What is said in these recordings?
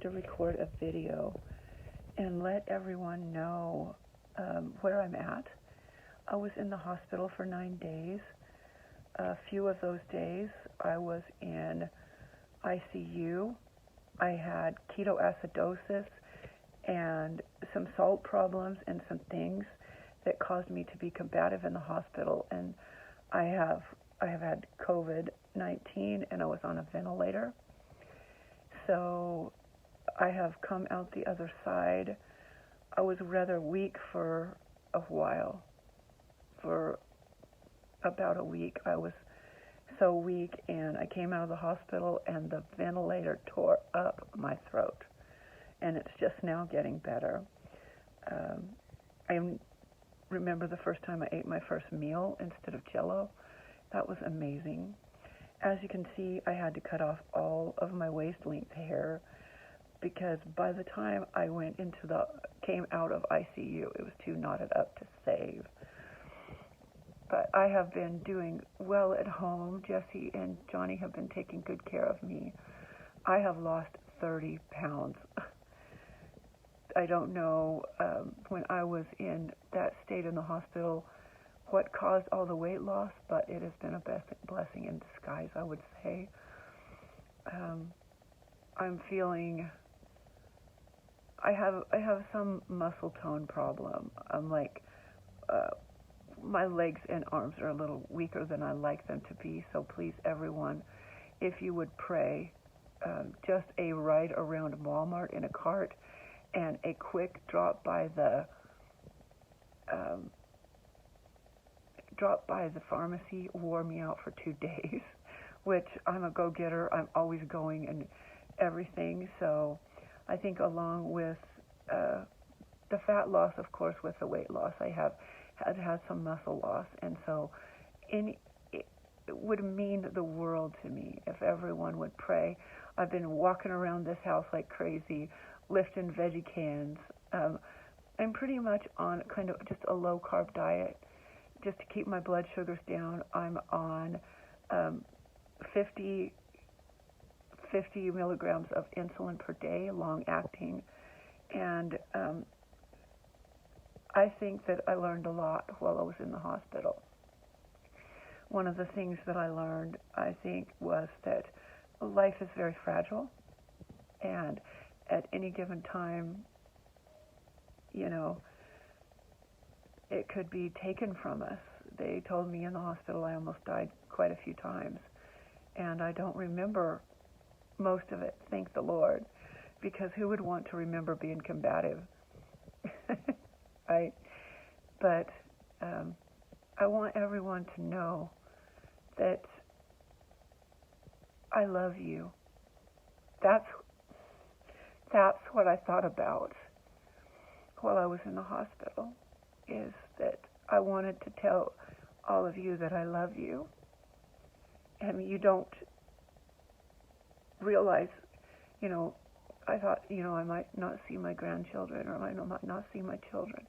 to record a video and let everyone know where I'm at. I was in the hospital for 9 days. A few of those days I was in ICU. I had ketoacidosis and some salt problems and some things that caused me to be combative in the hospital. And I have had COVID-19 and I was on a ventilator. So I have come out the other side. I was rather weak for a while. For about a week, I was so weak, and I came out of the hospital, and the ventilator tore up my throat, and it's just now getting better. I remember the first time I ate my first meal instead of Jell-O. That was amazing. As you can see, I had to cut off all of my waist-length hair because by the time I came out of ICU, it was too knotted up to save. But I have been doing well at home. Jesse and Johnny have been taking good care of me. I have lost 30 pounds. I don't know, when I was in that state in the hospital, what caused all the weight loss, but it has been a blessing in disguise, I would say. I'm feeling, I have some muscle tone problem. I'm like, my legs and arms are a little weaker than I like them to be, so please, everyone, if you would pray, just a ride around Walmart in a cart and a quick drop by the pharmacy wore me out for 2 days, which I'm a go-getter. I'm always going and everything, so I think along with the fat loss, of course, with the weight loss, I have had some muscle loss, and so it would mean the world to me if everyone would pray. I've been walking around this house like crazy, lifting veggie cans. I'm pretty much on kind of just a low-carb diet just to keep my blood sugars down. I'm on 50 milligrams of insulin per day, long-acting, and I think that I learned a lot while I was in the hospital. One of the things that I learned, I think, was that life is very fragile, and at any given time, it could be taken from us. They told me in the hospital I almost died quite a few times, and I don't remember most of it, thank the Lord, because who would want to remember being combative? Right? But I want everyone to know that I love you. That's what I thought about while I was in the hospital, is that I wanted to tell all of you that I love you. And you don't realize, I thought, I might not see my grandchildren, or I might not see my children.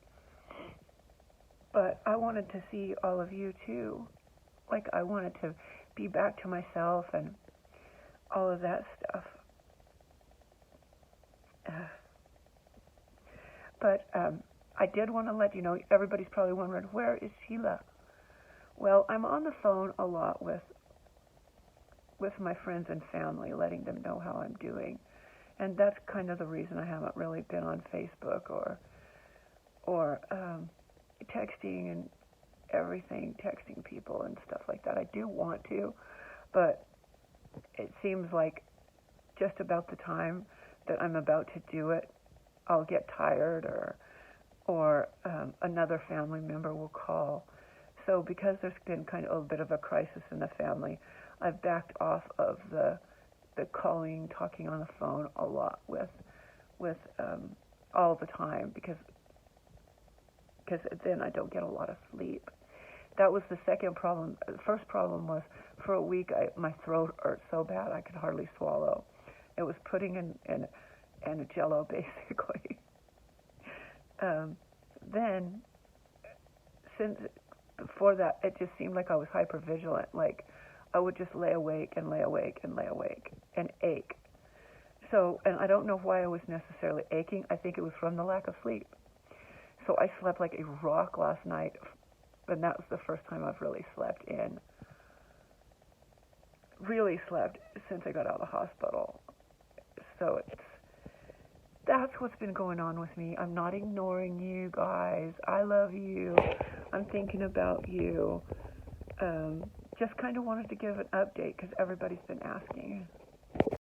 But I wanted to see all of you too. Like, I wanted to be back to myself and all of that stuff. But I did want to let you know, everybody's probably wondering, where is Sheila? Well, I'm on the phone a lot with my friends and family, letting them know how I'm doing. And that's kind of the reason I haven't really been on Facebook or texting and everything, texting people and stuff like that. I do want to, but it seems like just about the time that I'm about to do it, I'll get tired or another family member will call. So because there's been kind of a bit of a crisis in the family, I've backed off of the calling, talking on the phone a lot with all the time because then I don't get a lot of sleep. That was the second problem. The first problem was for a week my throat hurt so bad I could hardly swallow. It was pudding and a Jell-O basically. Then, since before that, it just seemed like I was hypervigilant. Like I would just lay awake and lay awake and lay awake and ache. So, and I don't know why I was necessarily aching. I think it was from the lack of sleep. So I slept like a rock last night, and that was the first time I've really slept since I got out of the hospital. So that's what's been going on with me. I'm not ignoring you guys. I love you. I'm thinking about you. Just kind of wanted to give an update because everybody's been asking.